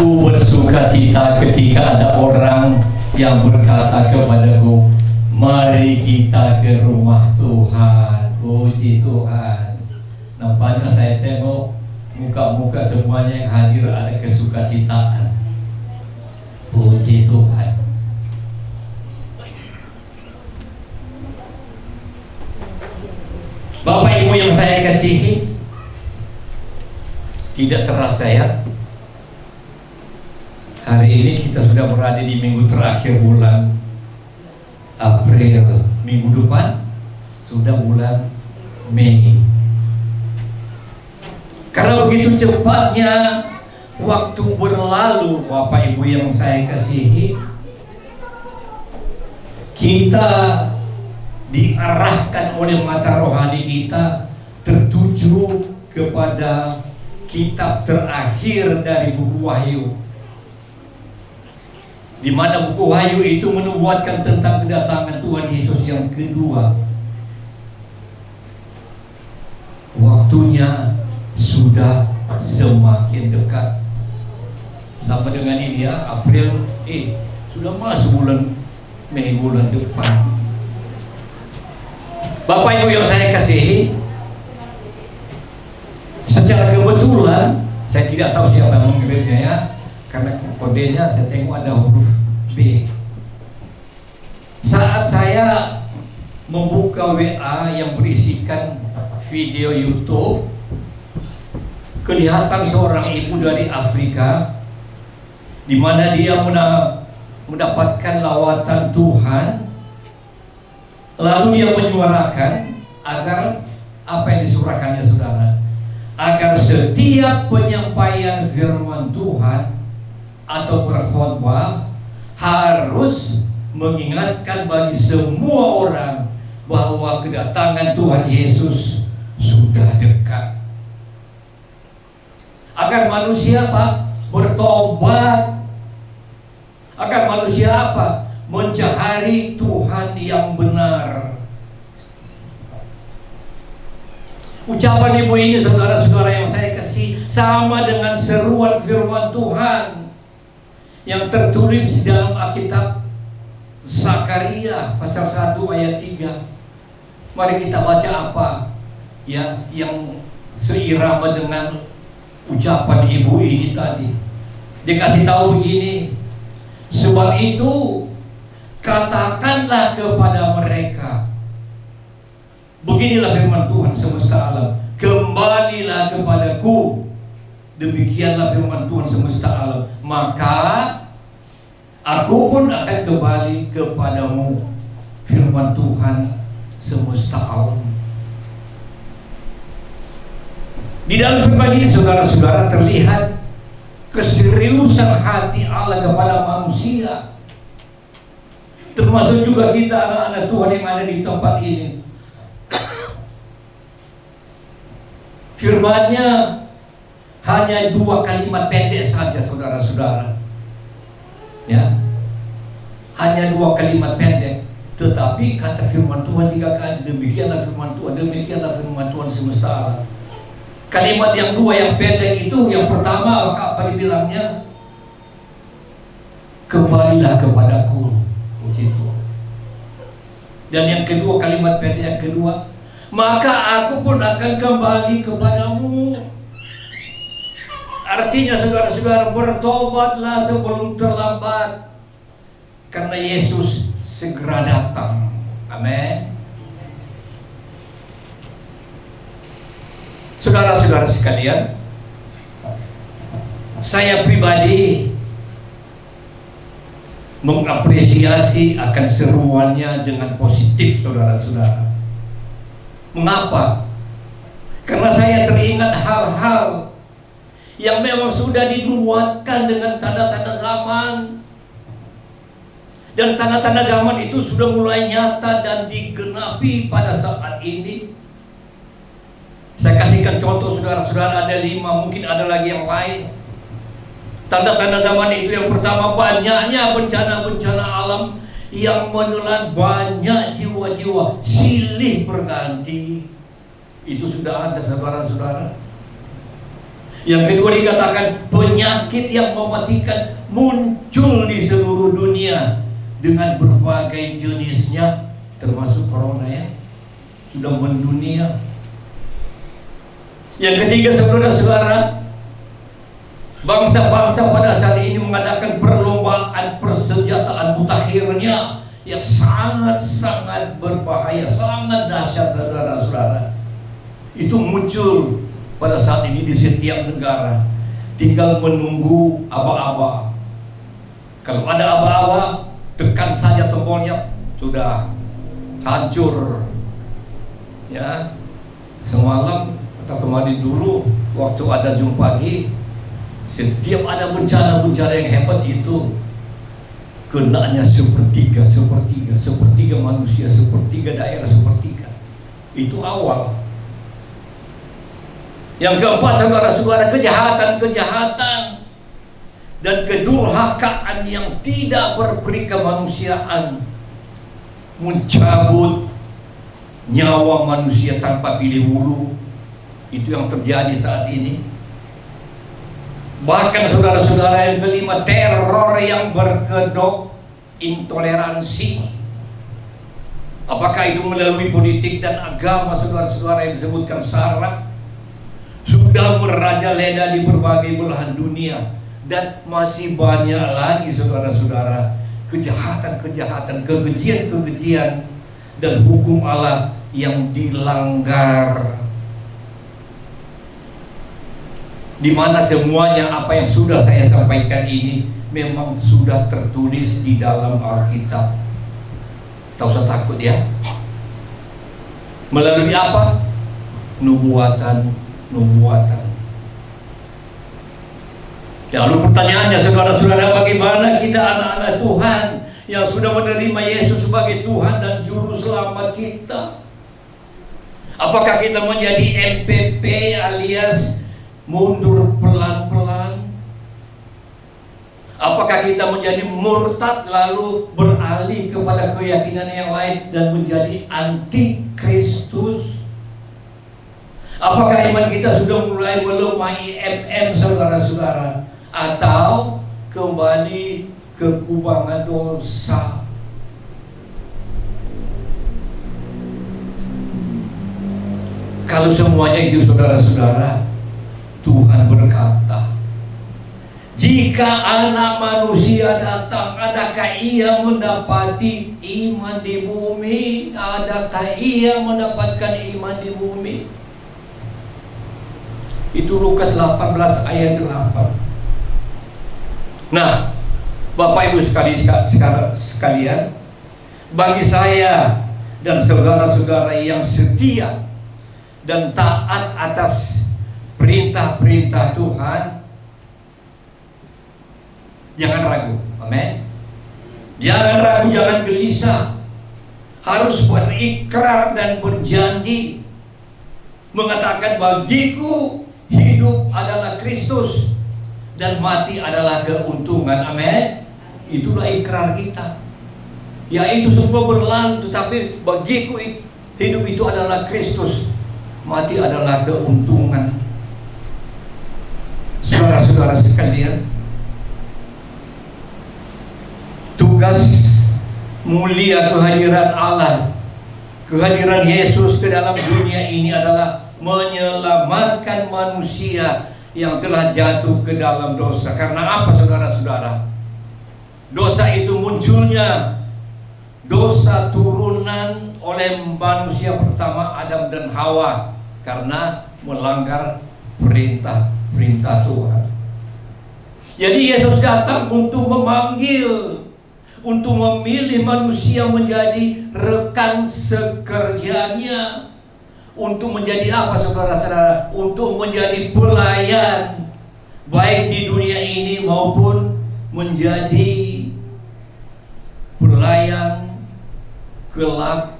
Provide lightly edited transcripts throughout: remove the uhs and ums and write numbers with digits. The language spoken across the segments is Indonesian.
Aku bersuka cita ketika ada orang yang berkata kepadaku, mari kita ke rumah Tuhan. Puji Tuhan. Nampaknya saya tengok muka-muka semuanya yang hadir ada kesukacitaan. Puji Tuhan. Bapak Ibu yang saya kasihi, tidak terasa ya, hari ini kita sudah berada di minggu terakhir bulan April. Minggu depan sudah bulan Mei. Karena begitu cepatnya waktu berlalu, Bapak Ibu yang saya kasihi, kita diarahkan oleh mata rohani kita tertuju kepada kitab terakhir dari buku Wahyu, di mana buku Wahyu itu menubuatkan tentang kedatangan Tuhan Yesus yang kedua. Waktunya sudah semakin dekat. Sama dengan ini ya, April, sudah masuk bulan Mei, bulan depan. Bapak Ibu yang saya kasihi, secara kebetulan saya tidak tahu siapa yang mengirimnya ya, karena kodenya saya tengok ada huruf B. Saat saya membuka WA yang berisikan video YouTube, kelihatan seorang ibu dari Afrika, di mana dia mendapatkan lawatan Tuhan. Lalu dia menyuarakan agar apa yang disuarakannya saudara, agar setiap penyampaian firman Tuhan atau berkhotbah harus mengingatkan bagi semua orang bahwa kedatangan Tuhan Yesus sudah dekat. Agar manusia apa? Bertobat. Agar manusia apa? Mencari Tuhan yang benar. Ucapan ibu ini saudara-saudara yang saya kasih sama dengan seruan firman Tuhan yang tertulis dalam Alkitab Zakaria pasal 1 ayat 3. Mari kita baca apa ya yang seirama dengan ucapan ibu ini tadi. Dia kasih tahu begini, sebab itu katakanlah kepada mereka, beginilah firman Tuhan semesta alam, kembalilah kepadaku, demikianlah firman Tuhan semesta alam, maka aku pun akan kembali kepadamu, firman Tuhan semesta alam. Di dalam firman ini saudara-saudara terlihat keseriusan hati Allah kepada manusia, termasuk juga kita anak-anak Tuhan yang ada di tempat ini. Firman-Nya hanya 2 kalimat pendek saja saudara-saudara, ya, hanya 2 kalimat pendek, tetapi kata firman Tuhan 3 kali, demikianlah firman Tuhan, demikianlah firman Tuhan semesta alam. Kalimat yang 2 yang pendek itu, yang pertama apa dibilangnya? Kembalilah kepadaku. Begitu. Dan yang kedua, kalimat pendek yang kedua, maka aku pun akan kembali kepadamu. Artinya saudara-saudara, bertobatlah sebelum terlambat, karena Yesus segera datang. Amin. Saudara-saudara sekalian, saya pribadi mengapresiasi akan seruannya dengan positif, saudara-saudara. Mengapa? Karena saya teringat hal-hal yang memang sudah dinubuatkan dengan tanda-tanda zaman, dan tanda-tanda zaman itu sudah mulai nyata dan digenapi pada saat ini. Saya kasihkan contoh saudara-saudara, ada 5, mungkin ada lagi yang lain. Tanda-tanda zaman itu, yang pertama, banyaknya bencana-bencana alam yang menelan banyak jiwa-jiwa, silih berganti. Itu sudah ada saudara-saudara. Yang kedua dikatakan penyakit penyakit yang mematikan muncul di seluruh dunia dengan berbagai jenisnya, termasuk corona yang sudah mendunia. Yang ketiga, saudara-saudara, bangsa-bangsa pada saat ini mengadakan perlombaan persenjataan mutakhirnya yang sangat-sangat berbahaya, sangat dahsyat, saudara-saudara. Itu muncul pada saat ini di setiap negara. Tinggal menunggu aba-aba. Kalau ada aba-aba, tekan saja tombolnya, sudah hancur. Ya, semalam atau kemarin dulu waktu ada Jum pagi, setiap ada bencana-bencana yang hebat itu kenanya sepertiga manusia, sepertiga daerah, sepertiga. Itu awal. Yang keempat, saudara-saudara, kejahatan dan kedurhakaan yang tidak berperi kemanusiaan mencabut nyawa manusia tanpa pilih bulu. Itu yang terjadi saat ini. Bahkan saudara-saudara, yang kelima, teror yang berkedok intoleransi. Apakah itu melalui politik dan agama, saudara-saudara, yang disebutkan syarat, sudah merajalela di berbagai belahan dunia. Dan masih banyak lagi, saudara-saudara, kejahatan-kejahatan, kekejian-kekejian dan hukum Allah yang dilanggar, di mana semuanya apa yang sudah saya sampaikan ini memang sudah tertulis di dalam Alkitab. Tak usah takut ya. Melalui apa? Nubuatan. Lalu pertanyaannya, saudara-saudara, bagaimana kita anak-anak Tuhan yang sudah menerima Yesus sebagai Tuhan dan Juru Selamat kita? Apakah kita menjadi MPP alias mundur pelan-pelan? Apakah kita menjadi murtad lalu beralih kepada keyakinan yang lain dan menjadi antikristus? Apakah iman kita sudah mulai melemah saudara-saudara, atau kembali ke kubangan dosa? Kalau semuanya itu, saudara-saudara, Tuhan berkata, jika anak manusia datang, adakah ia mendapati iman di bumi? Adakah ia mendapatkan iman di bumi? Itu Lukas 18 ayat 8. Nah, Bapak Ibu sekalian, bagi saya dan saudara-saudara yang setia dan taat atas perintah-perintah Tuhan, jangan ragu. Amin. Jangan ragu, jangan gelisah. Harus berikrar dan berjanji, mengatakan, bagiku hidup adalah Kristus dan mati adalah keuntungan. Amin. Itulah ikrar kita. Yaitu semua berlalu, tetapi bagiku hidup itu adalah Kristus, mati adalah keuntungan. Saudara-saudara sekalian, tugas mulia kehadiran Allah, kehadiran Yesus ke dalam dunia ini adalah menyelamatkan manusia yang telah jatuh ke dalam dosa. Karena apa, saudara-saudara? Dosa itu munculnya, dosa turunan oleh manusia pertama, Adam dan Hawa, karena melanggar perintah Tuhan. Jadi Yesus datang untuk memanggil, untuk memilih manusia menjadi rekan sekerjanya. Untuk menjadi apa, saudara-saudara? Untuk menjadi pelayan, baik di dunia ini maupun menjadi pelayan kelak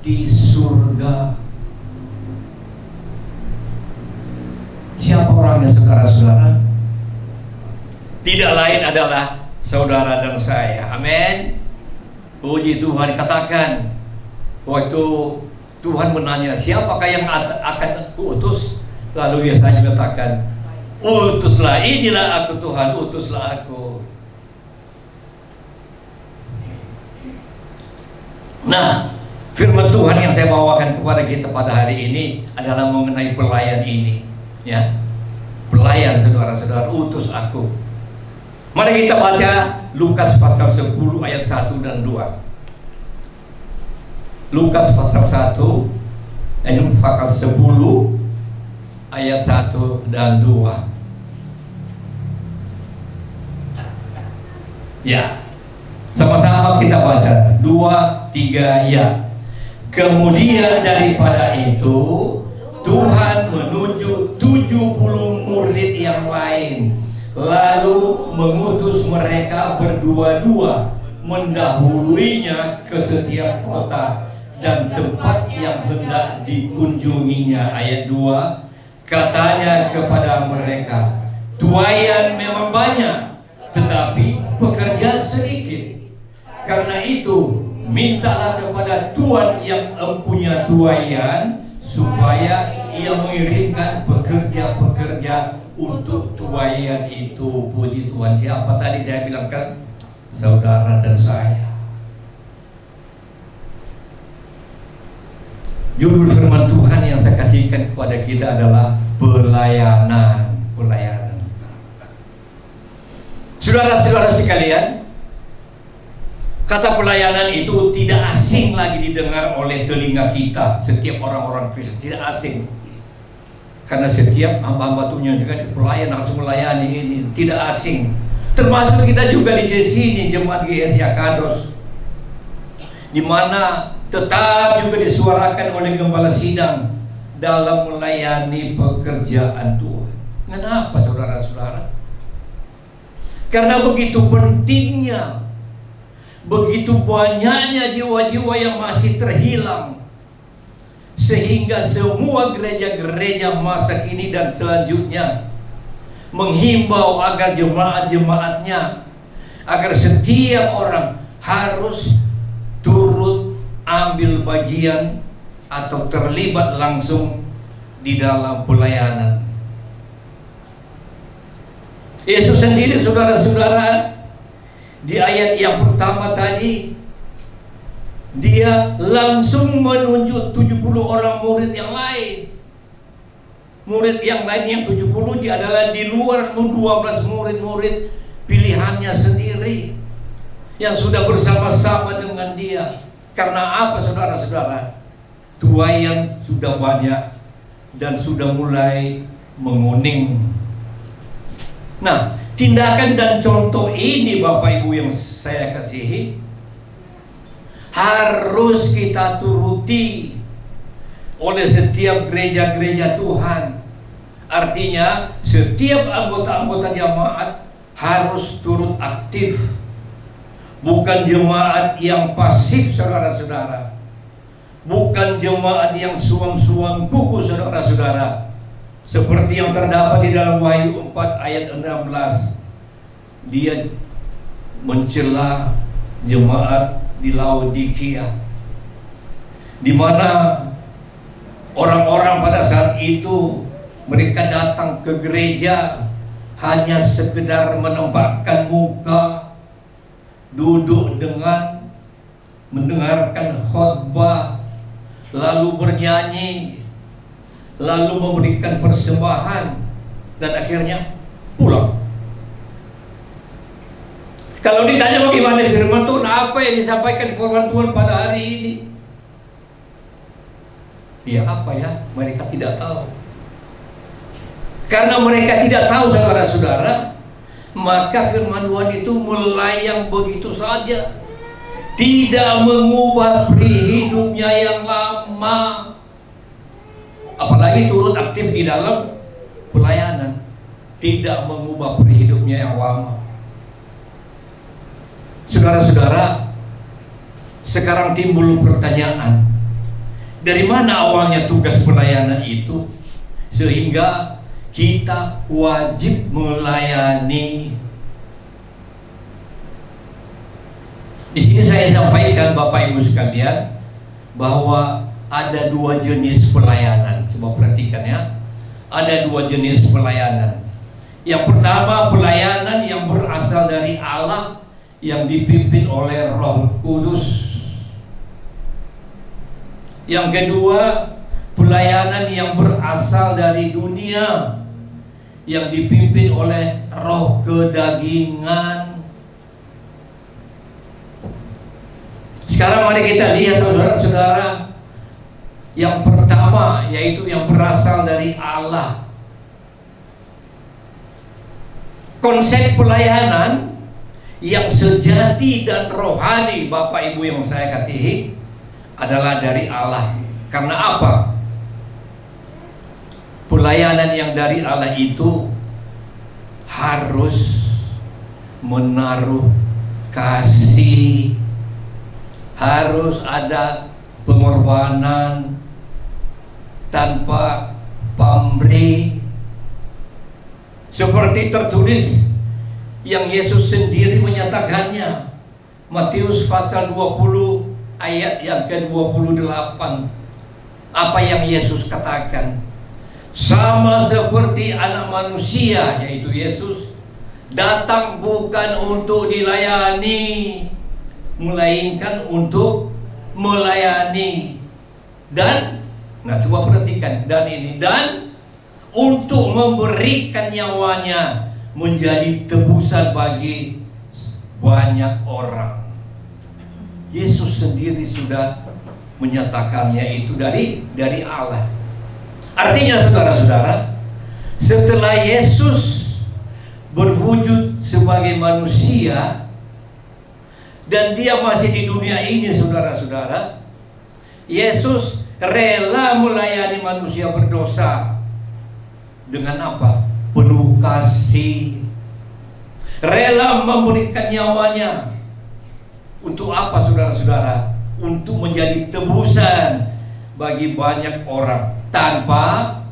di surga. Siapa orangnya, saudara-saudara? Tidak lain adalah saudara dan saya. Amin. Puji Tuhan. Katakan, waktu Tuhan menanya, siapakah yang akan kuutus? Lalu biasanya mengatakan, Utuslah, inilah aku Tuhan, utuslah aku. Nah, firman Tuhan yang saya bawakan kepada kita pada hari ini adalah mengenai pelayan ini, ya. Pelayan, saudara-saudara, utus aku. Mari kita baca Lukas pasal 10 ayat 1 dan 2. Lukas pasal 1 pasal 10 ayat 1 dan 2. Ya, sama-sama kita baca 2, 3, ya. Kemudian daripada itu Tuhan menunjuk 70 murid yang lain, lalu mengutus mereka berdua-dua mendahuluinya ke setiap kota dan tempat yang hendak dikunjunginya. Ayat 2, katanya kepada mereka, tuaian memang banyak, tetapi pekerja sedikit. Karena itu mintalah kepada Tuhan yang empunya tuaian supaya ia mengirimkan pekerja-pekerja untuk tuaian itu. Puji Tuhan. Siapa tadi saya bilangkan? Saudara dan saya. Judul firman Tuhan yang saya kasihkan kepada kita adalah pelayanan. Pelayanan. Saudara-saudara sekalian, kata pelayanan itu tidak asing lagi didengar oleh telinga kita. Setiap orang-orang Kristen tidak asing, karena setiap hamba-hamba Tuhan juga pelayan harus melayani ini, tidak asing. Termasuk kita juga di sini, jemaat GSI Kados, di mana tetap juga disuarakan oleh gembala sidang dalam melayani pekerjaan Tuhan. Kenapa, saudara-saudara? Karena begitu pentingnya, begitu banyaknya jiwa-jiwa yang masih terhilang, sehingga semua gereja-gereja masa kini dan selanjutnya menghimbau agar jemaat-jemaatnya, agar setiap orang harus turut ambil bagian atau terlibat langsung di dalam pelayanan. Yesus sendiri, saudara-saudara, di ayat yang pertama tadi, dia langsung menunjuk 70 orang murid yang lain. Murid yang lain yang 70 dia adalah di luar 12 murid-murid pilihannya sendiri yang sudah bersama-sama dengan dia. Karena apa, saudara-saudara? Tuaian sudah banyak dan sudah mulai menguning. Nah, tindakan dan contoh ini, Bapak Ibu yang saya kasihi, harus kita turuti oleh setiap gereja-gereja Tuhan. Artinya setiap anggota-anggota jemaat harus turut aktif, bukan jemaat yang pasif, saudara-saudara, bukan jemaat yang suam-suam kuku, saudara-saudara, seperti yang terdapat di dalam Wahyu 4 ayat 16. Dia mencela jemaat di Laodikia, di mana orang-orang pada saat itu mereka datang ke gereja hanya sekedar menempatkan muka, duduk dengan mendengarkan khotbah, lalu bernyanyi, lalu memberikan persembahan, dan akhirnya pulang. Kalau ditanya bagaimana firman Tuhan, apa yang disampaikan firman Tuhan pada hari ini? Ya apa ya? Mereka tidak tahu. Karena mereka tidak tahu, saudara-saudara, maka firman Tuhan itu melayang begitu saja, tidak mengubah hidupnya yang lama, apalagi turut aktif di dalam pelayanan, tidak mengubah hidupnya yang lama. Saudara-saudara, sekarang timbul pertanyaan, dari mana awalnya tugas pelayanan itu sehingga kita wajib melayani? Di sini saya sampaikan, Bapak Ibu sekalian, bahwa ada dua jenis pelayanan. Coba perhatikan ya, ada dua jenis pelayanan. Yang pertama, pelayanan yang berasal dari Allah yang dipimpin oleh Roh Kudus. Yang kedua, pelayanan yang berasal dari dunia yang dipimpin oleh roh kedagingan. Sekarang mari kita lihat saudara-saudara, yang pertama yaitu yang berasal dari Allah. Konsep pelayanan yang sejati dan rohani, Bapak Ibu yang saya kasihi, adalah dari Allah. Karena apa? Pelayanan yang dari Allah itu harus menaruh kasih, harus ada pengorbanan tanpa pamrih, seperti tertulis yang Yesus sendiri menyatakannya. Matius pasal 20 ayat yang ke-28. Apa yang Yesus katakan? Sama seperti anak manusia, yaitu Yesus, datang bukan untuk dilayani, melainkan untuk melayani. Dan, nah coba perhatikan, dan untuk memberikan nyawanya menjadi tebusan bagi banyak orang. Yesus sendiri sudah menyatakannya itu dari Allah. Artinya saudara-saudara, setelah Yesus berwujud sebagai manusia dan dia masih di dunia ini, saudara-saudara, Yesus rela melayani manusia berdosa. Dengan apa? Penuh kasih. Rela memberikan nyawanya. Untuk apa saudara-saudara? Untuk menjadi tebusan bagi banyak orang tanpa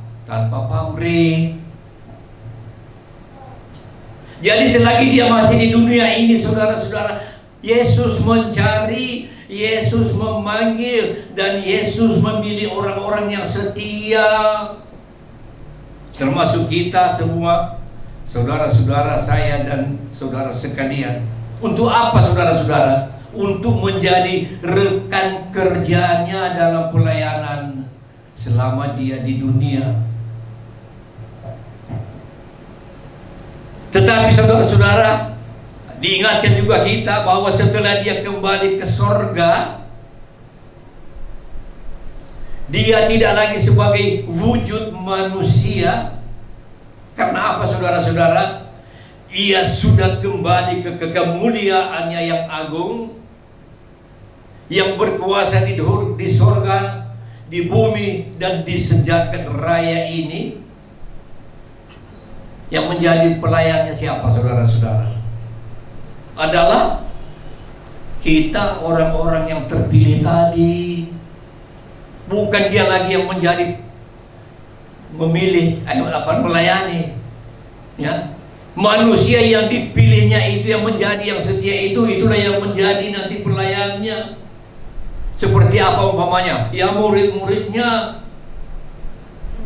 pamrih. Jadi selagi dia masih di dunia ini, saudara-saudara, Yesus mencari, Yesus memanggil, dan Yesus memilih orang-orang yang setia. Termasuk kita semua, saudara-saudara saya dan saudara sekalian. Untuk apa saudara-saudara? Untuk menjadi rekan kerjanya dalam pelayanan selama dia di dunia. Tetapi saudara-saudara, diingatkan juga kita bahwa setelah dia kembali ke sorga, dia tidak lagi sebagai wujud manusia. Karena apa saudara-saudara? Ia sudah kembali ke kemuliaannya yang agung, yang berkuasa di sorga, di bumi, dan di sejagat raya ini. Yang menjadi pelayannya siapa saudara-saudara? Adalah kita, orang-orang yang terpilih tadi. Bukan dia lagi yang menjadi memilih, melayani, ya. Manusia yang dipilihnya itu, yang menjadi yang setia itu, itulah yang menjadi nanti pelayannya. Seperti apa umpamanya? Ya murid-muridnya,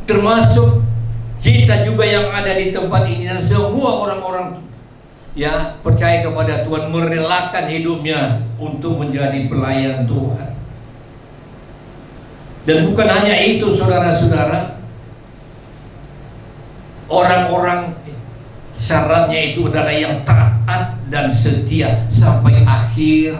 termasuk kita juga yang ada di tempat ini, dan semua orang-orang ya percaya kepada Tuhan, merelakan hidupnya untuk menjadi pelayan Tuhan. Dan bukan hanya itu saudara-saudara, orang-orang syaratnya itu adalah yang taat dan setia sampai akhir.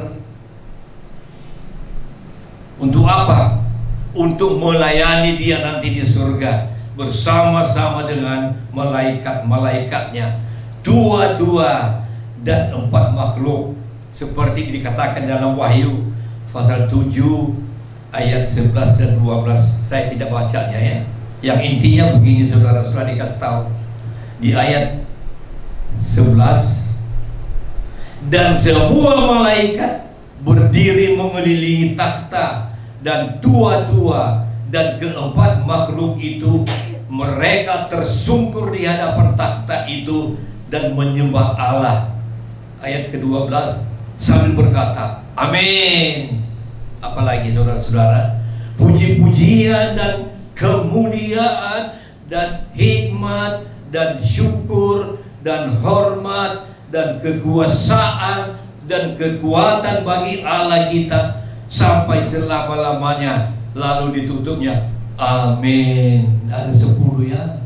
Untuk apa? Untuk melayani dia nanti di surga bersama-sama dengan malaikat-malaikatnya, dua-dua dan 4 makhluk, seperti dikatakan dalam Wahyu pasal 7 ayat 11 dan 12. Saya tidak bacanya ya. Yang intinya begini saudara-saudara, dikasih tahu di ayat 11, dan semua malaikat berdiri mengelilingi takhta dan tua-tua dan keempat makhluk itu, mereka tersungkur di hadapan takhta itu dan menyembah Allah. Ayat ke-12 sambil berkata, amin. Apalagi saudara-saudara, puji-pujian dan kemuliaan dan hikmat dan syukur dan hormat dan kekuasaan dan kekuatan bagi Allah kita sampai selama-lamanya. Lalu ditutupnya, amin. Ada 10 ya.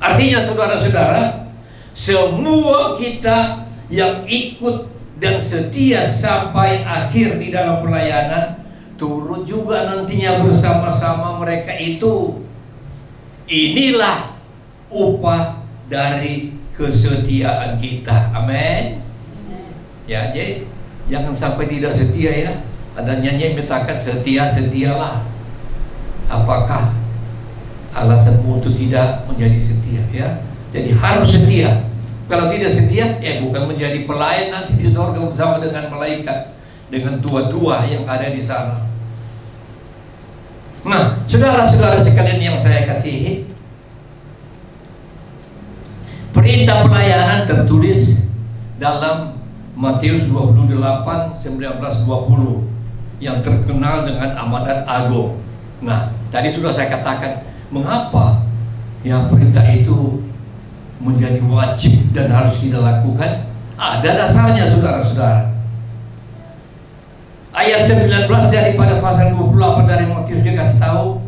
Artinya saudara-saudara, semua kita yang ikut dan setia sampai akhir di dalam pelayanan, turut juga nantinya bersama-sama mereka itu. Inilah upah dari kesetiaan kita. Amin. Ya, jadi jangan sampai tidak setia ya. Ada nyanyi mengatakan setia-setialah. Apakah alasanmu untuk tidak menjadi setia ya? Jadi harus setia. Kalau tidak setia, bukan menjadi pelayan nanti di surga bersama dengan malaikat, dengan tua-tua yang ada di sana. Nah, saudara-saudara sekalian yang saya kasihi, perintah pelayanan tertulis dalam Matius 28, 19-20 yang terkenal dengan amanat agung. Nah, tadi sudah saya katakan mengapa ya perintah itu menjadi wajib dan harus kita lakukan. Ada dasarnya saudara-saudara. Ayat 19 daripada pasal 28 dari Matius dia kasih tahu,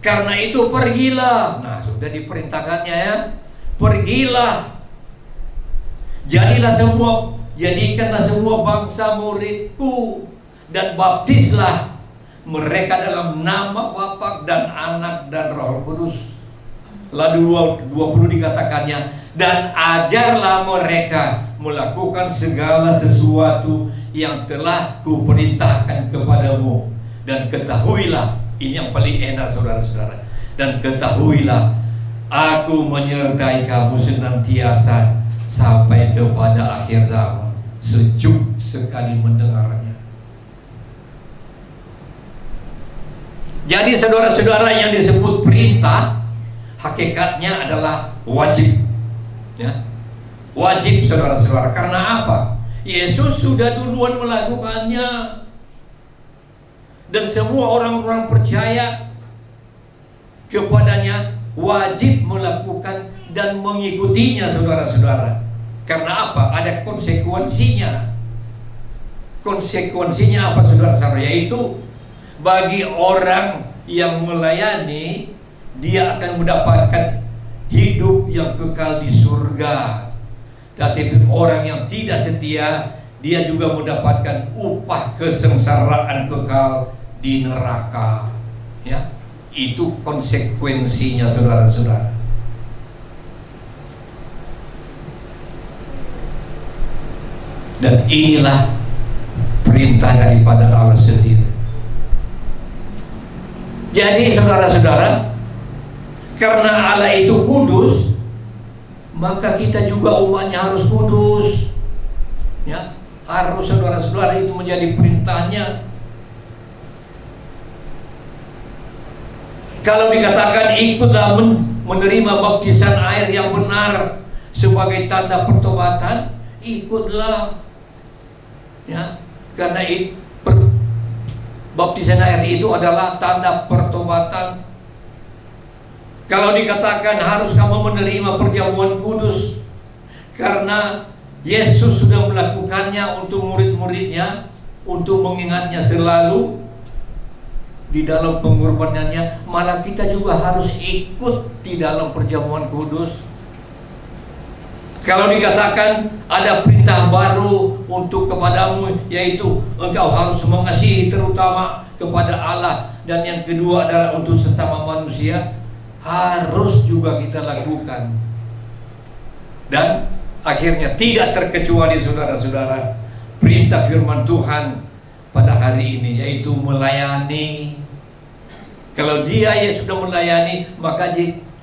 karena itu pergilah. Nah, sudah diperintahkannya ya. Pergilah. Jadikanlah semua bangsa muridku dan baptislah mereka dalam nama Bapa dan Anak dan Roh Kudus. Lalu 20 dikatakannya, dan ajarlah mereka melakukan segala sesuatu yang telah kuperintahkan kepadamu, dan ketahuilah, ini yang paling enak saudara-saudara, dan ketahuilah aku menyertai kamu senantiasa sampai kepada akhir zaman. Sejuk sekali mendengarnya. Jadi saudara-saudara, yang disebut perintah hakikatnya adalah wajib ya. Wajib saudara-saudara. Karena apa? Yesus sudah duluan melakukannya, dan semua orang-orang percaya kepadanya wajib melakukan dan mengikutinya saudara-saudara. Karena apa? Ada konsekuensinya. Konsekuensinya apa saudara-saudara? Yaitu bagi orang yang melayani, dia akan mendapatkan hidup yang kekal di surga. Tetapi orang yang tidak setia, dia juga mendapatkan upah kesengsaraan kekal di neraka. Ya, itu konsekuensinya saudara-saudara. Dan inilah perintah daripada Allah sendiri. Jadi saudara-saudara, karena Allah itu kudus, maka kita juga umatnya harus kudus. Ya, harus saudara-saudara, itu menjadi perintahnya. Kalau dikatakan ikutlah menerima baptisan air yang benar sebagai tanda pertobatan, ikutlah. Ya, karena baptisan air itu adalah tanda pertobatan. Kalau dikatakan harus kamu menerima perjamuan kudus, karena Yesus sudah melakukannya untuk murid-muridnya, untuk mengingatnya selalu di dalam pengorbanannya, malah kita juga harus ikut di dalam perjamuan kudus. Kalau dikatakan ada perintah baru untuk kepadamu, yaitu engkau harus mengasihi terutama kepada Allah, dan yang kedua adalah untuk sesama manusia, harus juga kita lakukan. Dan akhirnya tidak terkecuali saudara-saudara, perintah firman Tuhan pada hari ini yaitu melayani. Kalau dia yang sudah melayani, maka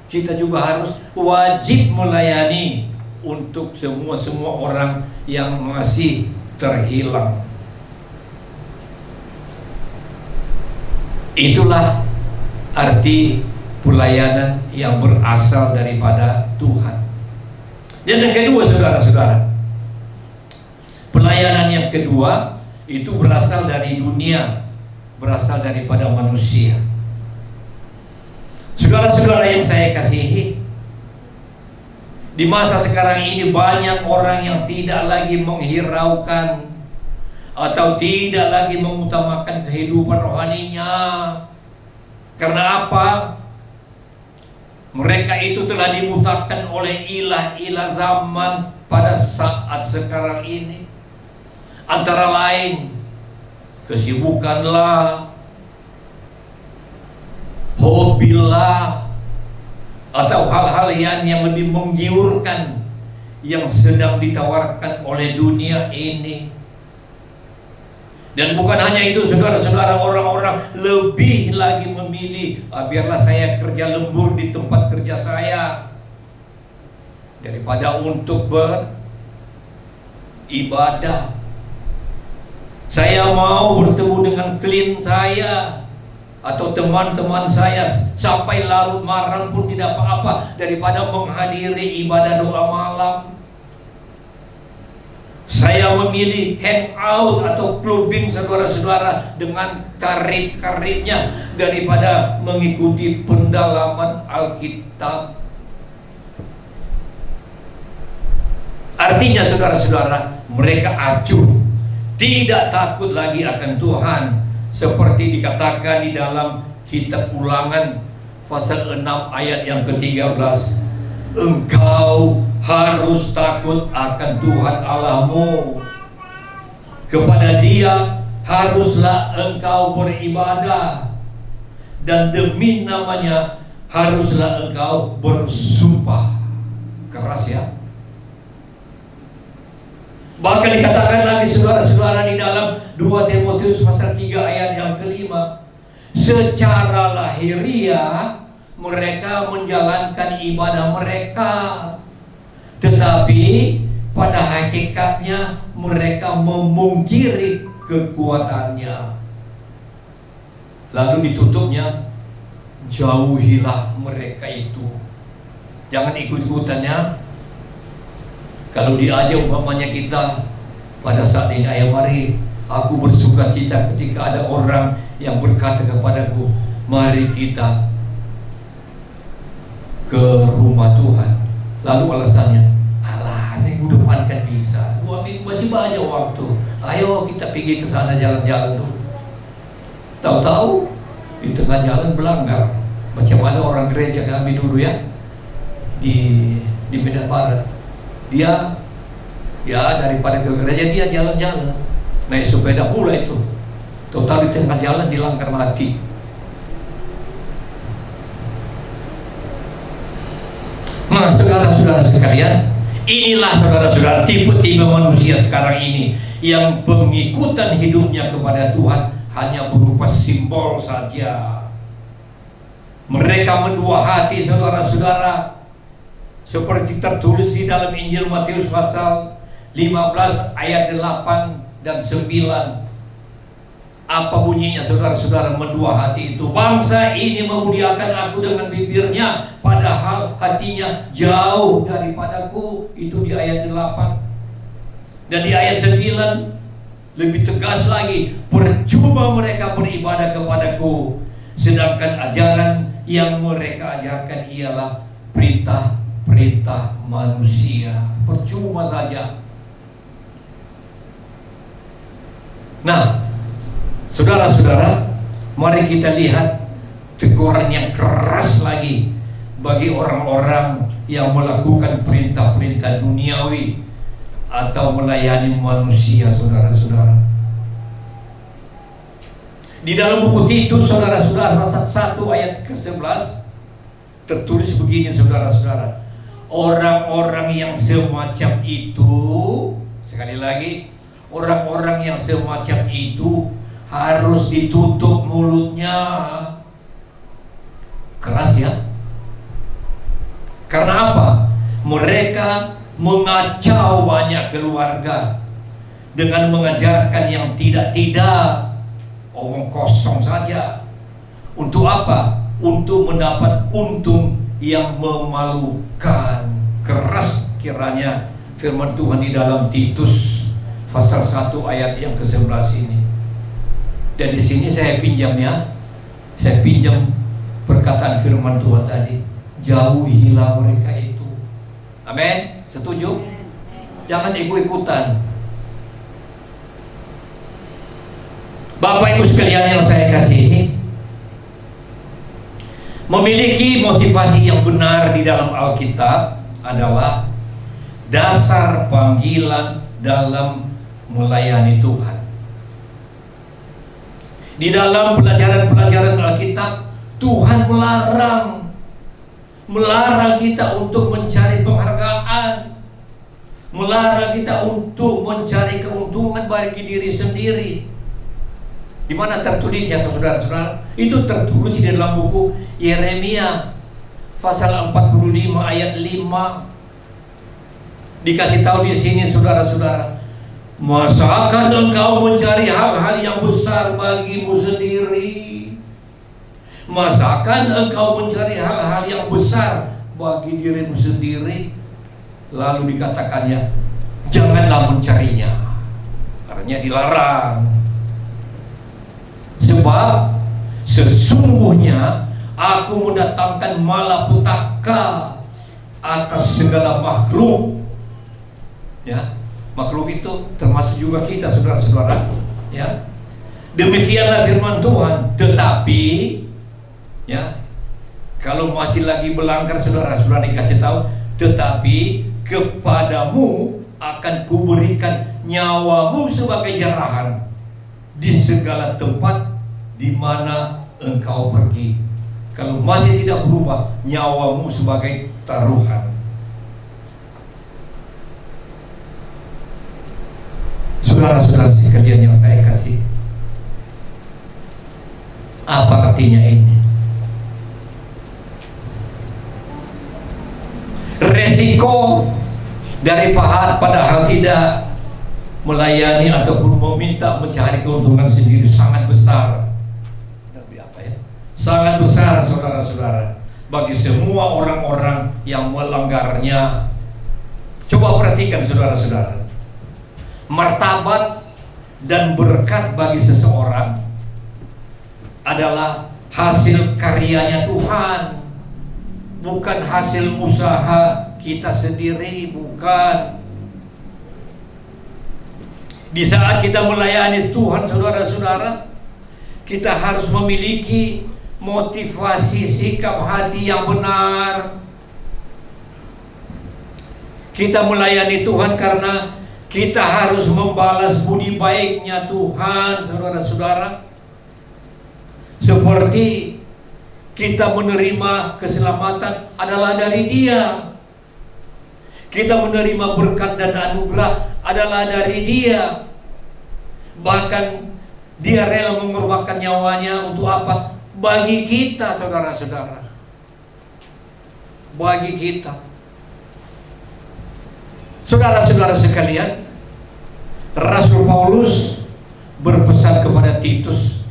kita juga harus wajib melayani untuk semua orang yang masih terhilang. Itulah arti pelayanan yang berasal daripada Tuhan. Dan yang kedua saudara-saudara, pelayanan yang kedua itu berasal dari dunia, berasal daripada manusia. Saudara-saudara yang saya kasihi, Di masa sekarang ini banyak orang yang tidak lagi menghiraukan atau tidak lagi mengutamakan kehidupan rohaninya. Karena apa? Mereka itu telah dibutakan oleh ilah-ilah zaman pada saat sekarang ini. Antara lain kesibukanlah, hobilah, atau hal-hal yang lebih menggiurkan yang sedang ditawarkan oleh dunia ini. Dan bukan hanya itu, saudara-saudara, orang-orang lebih lagi memilih, biarlah saya kerja lembur di tempat kerja saya daripada untuk beribadah. Saya mau bertemu dengan klien saya atau teman-teman saya sampai larut malam pun tidak apa-apa daripada menghadiri ibadah doa malam. Saya memilih hangout atau clubbing, saudara-saudara, dengan karib-karibnya daripada mengikuti pendalaman Alkitab. Artinya, saudara-saudara, mereka acuh, tidak takut lagi akan Tuhan. Seperti dikatakan di dalam kitab Ulangan pasal 6 ayat yang ke-13, engkau harus takut akan Tuhan Allahmu, kepada Dia haruslah engkau beribadah, dan demi namanya haruslah engkau bersumpah. Keras ya. Bahkan dikatakan lagi, saudara-saudara, di dalam 2 Timotius pasal 3 ayat yang ke-5, secara lahiriah mereka menjalankan ibadah mereka, tetapi pada hakikatnya mereka memungkiri kekuatannya. Lalu ditutupnya, jauhilah mereka itu. Jangan ikut-ikutannya. Kalau diajak umpamanya kita pada saat ini, ayo mari, aku bersuka cita ketika ada orang yang berkata kepadaku, mari kita ke rumah Tuhan. Lalu alasannya, alah, minggu depan kan bisa, 2 minggu masih banyak waktu, ayo kita pergi ke sana jalan-jalan dulu. Tahu-tahu di tengah jalan belanggar. Macam mana orang gereja kami dulu ya, di Medan Barat. Dia ya daripada ke gereja dia jalan-jalan, naik sepeda pula itu. Total di tengah jalan dilanggar mati. Nah, saudara-saudara sekalian, inilah saudara-saudara tipe-tipe manusia sekarang ini yang pengikutan hidupnya kepada Tuhan hanya berupa simbol saja. Mereka mendua hati, saudara-saudara, seperti tertulis di dalam Injil Matius pasal 15 ayat 8 dan 9. Apa bunyinya, saudara-saudara, mendua hati itu? Bangsa ini memuliakan aku dengan bibirnya, padahal hatinya jauh daripadaku. Itu di ayat 8. Dan di ayat 9 lebih tegas lagi, percuma mereka beribadah kepadaku, sedangkan ajaran yang mereka ajarkan ialah perintah manusia. Percuma saja. Nah, saudara-saudara, mari kita lihat teguran yang keras lagi bagi orang-orang yang melakukan perintah-perintah duniawi atau melayani manusia, saudara-saudara. Di dalam buku Titus, saudara-saudara, pasal 1 ayat ke-11 tertulis begini, saudara-saudara. Orang-orang yang semacam itu, sekali lagi, orang-orang yang semacam itu harus ditutup mulutnya. Keras ya. Karena apa? Mereka mengacau banyak keluarga dengan mengajarkan yang tidak-tidak, omong kosong saja. Untuk apa? Untuk mendapat untung yang memalukan. Keras kiranya firman Tuhan di dalam Titus pasal 1 ayat yang ke-11 ini. Dan di sini saya pinjam perkataan firman Tuhan tadi, jauhilah mereka itu. Amin. Setuju? Jangan ikut-ikutan. Bapak Ibu sekalian yang saya kasihi, memiliki motivasi yang benar di dalam Alkitab adalah dasar panggilan dalam melayani Tuhan. Di dalam pelajaran-pelajaran Alkitab, Tuhan melarang kita untuk mencari penghargaan, melarang kita untuk mencari keuntungan bagi diri sendiri. Di mana tertulisnya saudara-saudara? Itu tertulis di dalam buku Yeremia pasal 45 ayat 5. Dikasih tahu di sini saudara-saudara, masakan engkau mencari hal-hal yang besar bagimu sendiri? Masakan engkau mencari hal-hal yang besar bagi dirimu sendiri? Lalu dikatakannya, janganlah mencarinya, karena dilarang. Sebab sesungguhnya aku mendatangkan malapetaka atas segala makhluk. Ya, makhluk itu termasuk juga kita, saudara-saudara. Ya, demikianlah firman Tuhan. Tetapi, ya, kalau masih lagi melanggar, saudara-saudara dikasih tahu. Tetapi kepadamu akan kuberikan nyawamu sebagai jarahan di segala tempat di mana engkau pergi. Kalau masih tidak berubah, nyawamu sebagai taruhan. Saudara-saudara sekalian yang saya kasih, apa artinya ini? Resiko dari padahal tidak melayani ataupun meminta mencari keuntungan sendiri sangat besar. Sangat besar, saudara-saudara, bagi semua orang-orang yang melanggarnya. Coba perhatikan, saudara-saudara, martabat dan berkat bagi seseorang adalah hasil karyanya Tuhan, bukan hasil usaha kita sendiri, bukan. Di saat kita melayani Tuhan, saudara-saudara, kita harus memiliki motivasi sikap hati yang benar. Kita melayani Tuhan karena kita harus membalas budi baiknya Tuhan, saudara-saudara. Seperti kita menerima keselamatan adalah dari Dia. Kita menerima berkat dan anugerah adalah dari Dia. Bahkan Dia rela mengorbankan nyawanya untuk apa? Bagi kita, saudara-saudara. Bagi kita. Saudara-saudara sekalian, Rasul Paulus berpesan kepada Titus.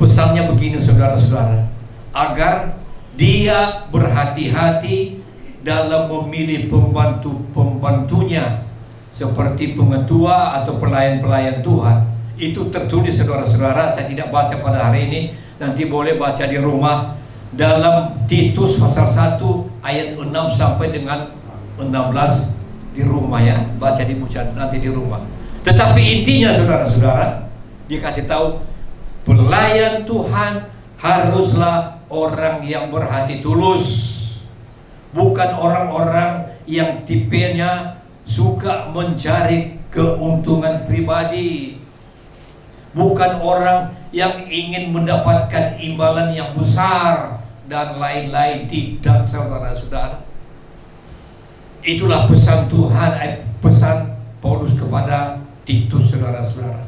Pesannya begini, saudara-saudara, agar dia berhati-hati dalam memilih pembantu-pembantunya seperti pengetua atau pelayan-pelayan Tuhan. Itu tertulis, saudara-saudara. Saya tidak baca pada hari ini, nanti boleh baca di rumah, dalam Titus pasal 1 ayat 6 sampai dengan 16 di rumah, ya. Baca nanti di rumah. Tetapi intinya, saudara-saudara, dikasih tahu pelayan Tuhan haruslah orang yang berhati tulus, bukan orang-orang yang tipenya suka mencari keuntungan pribadi, bukan orang yang ingin mendapatkan imbalan yang besar dan lain-lain. Tidak, saudara-saudara. Itulah pesan Tuhan, pesan Paulus kepada Titus, saudara-saudara.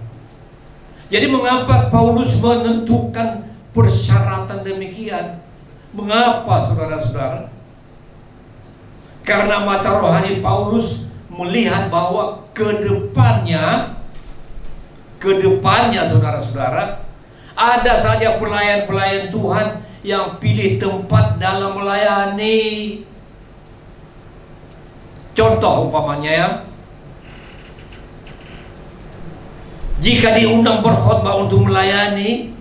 Jadi mengapa Paulus menentukan persyaratan demikian? Mengapa, saudara-saudara? Karena mata rohani Paulus melihat bahwa kedepannya, saudara-saudara, ada saja pelayan-pelayan Tuhan yang pilih tempat dalam melayani. Contoh umpamanya, ya, jika diundang berkhotbah untuk melayani,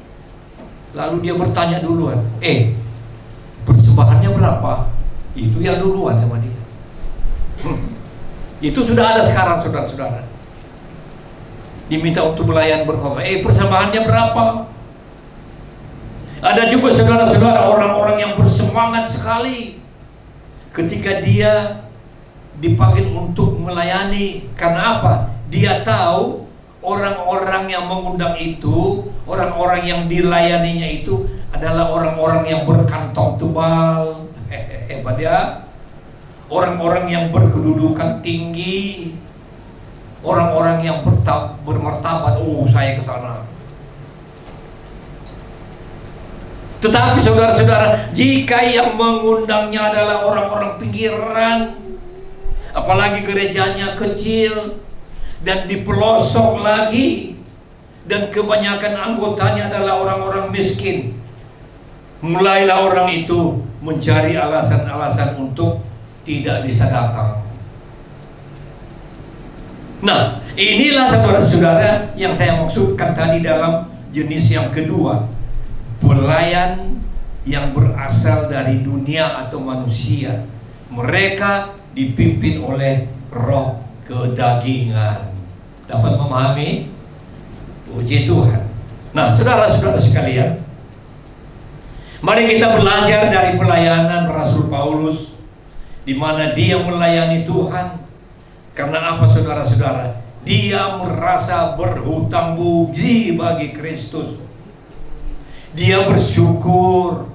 lalu dia bertanya duluan, persembahannya berapa? Itu yang duluan sama dia. Itu sudah ada sekarang, saudara-saudara. Diminta untuk melayani berkhotbah. Persembahannya berapa? Ada juga saudara-saudara orang-orang yang bersemangat sekali ketika dia dipanggil untuk melayani. Karena apa? Dia tahu orang-orang yang mengundang itu, orang-orang yang dilayaninya itu adalah orang-orang yang berkantong tebal. Hebat ya. Orang-orang yang berkedudukan tinggi, orang-orang yang bermartabat. Saya ke sana. Tetapi saudara-saudara, jika yang mengundangnya adalah orang-orang pinggiran, apalagi gerejanya kecil dan di pelosok lagi, dan kebanyakan anggotanya adalah orang-orang miskin, mulailah orang itu mencari alasan-alasan untuk tidak bisa datang. Nah, inilah saudara-saudara yang saya maksudkan tadi dalam jenis yang kedua, pelayan yang berasal dari dunia atau manusia. Mereka dipimpin oleh roh kedagingan. Dapat memahami? Puji Tuhan. Nah, saudara-saudara sekalian, mari kita belajar dari pelayanan Rasul Paulus, di mana dia melayani Tuhan. Karena apa, saudara-saudara? Dia merasa berhutang budi bagi Kristus. Dia bersyukur,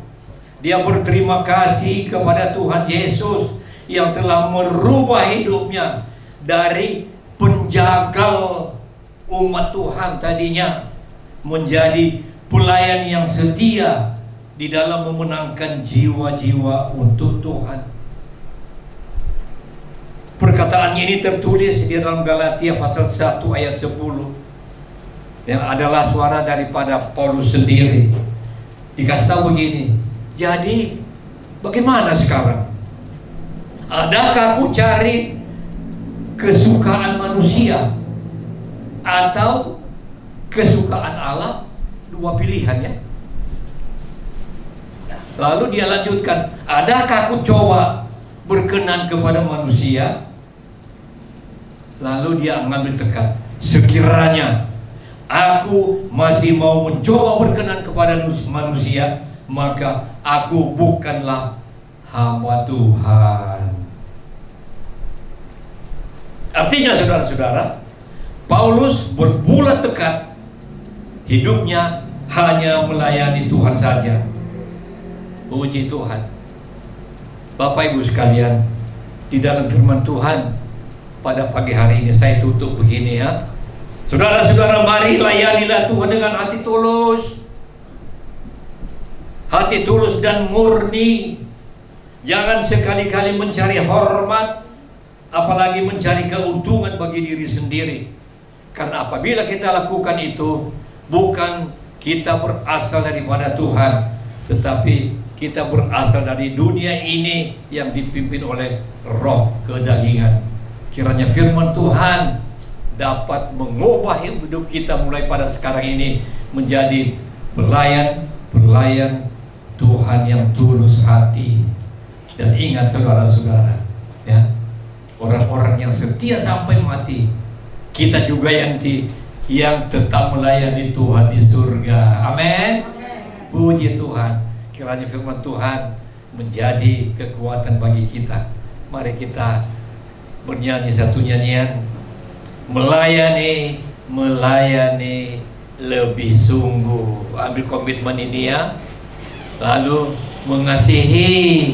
dia berterima kasih kepada Tuhan Yesus yang telah merubah hidupnya dari penjagal umat Tuhan tadinya menjadi pelayan yang setia di dalam memenangkan jiwa-jiwa untuk Tuhan. Perkataannya ini tertulis di dalam Galatia pasal 1 ayat 10, yang adalah suara daripada Paulus sendiri. Dikasih tahu begini, jadi bagaimana sekarang? Adakah aku cari kesukaan manusia atau kesukaan Allah? Dua pilihan ya. Lalu dia lanjutkan, adakah aku coba berkenan kepada manusia? Lalu dia mengambil tekan, sekiranya aku masih mau mencoba berkenan kepada manusia, maka aku bukanlah hamba Tuhan. Artinya saudara-saudara, Paulus berbulat tekad hidupnya hanya melayani Tuhan saja. Puji Tuhan. Bapak Ibu sekalian, di dalam firman Tuhan pada pagi hari ini saya tutup begini ya. Saudara-saudara, mari layanilah Tuhan dengan hati tulus. Hati tulus dan murni. Jangan sekali-kali mencari hormat, apalagi mencari keuntungan bagi diri sendiri. Karena apabila kita lakukan itu, bukan kita berasal daripada Tuhan, tetapi kita berasal dari dunia ini yang dipimpin oleh roh kedagingan. Kiranya firman Tuhan dapat mengubah hidup kita mulai pada sekarang ini menjadi pelayan Tuhan yang tulus hati. Dan ingat saudara-saudara, ya, orang-orang yang setia sampai mati, kita juga yang tetap melayani Tuhan di surga. Amin. Puji Tuhan. Kiranya firman Tuhan menjadi kekuatan bagi kita. Mari kita bernyanyi satu nyanyian, melayani lebih sungguh. Ambil komitmen ini ya. Lalu mengasihi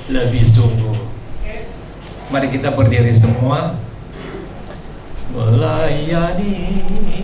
lebih sungguh. Mari kita berdiri semua. Melayani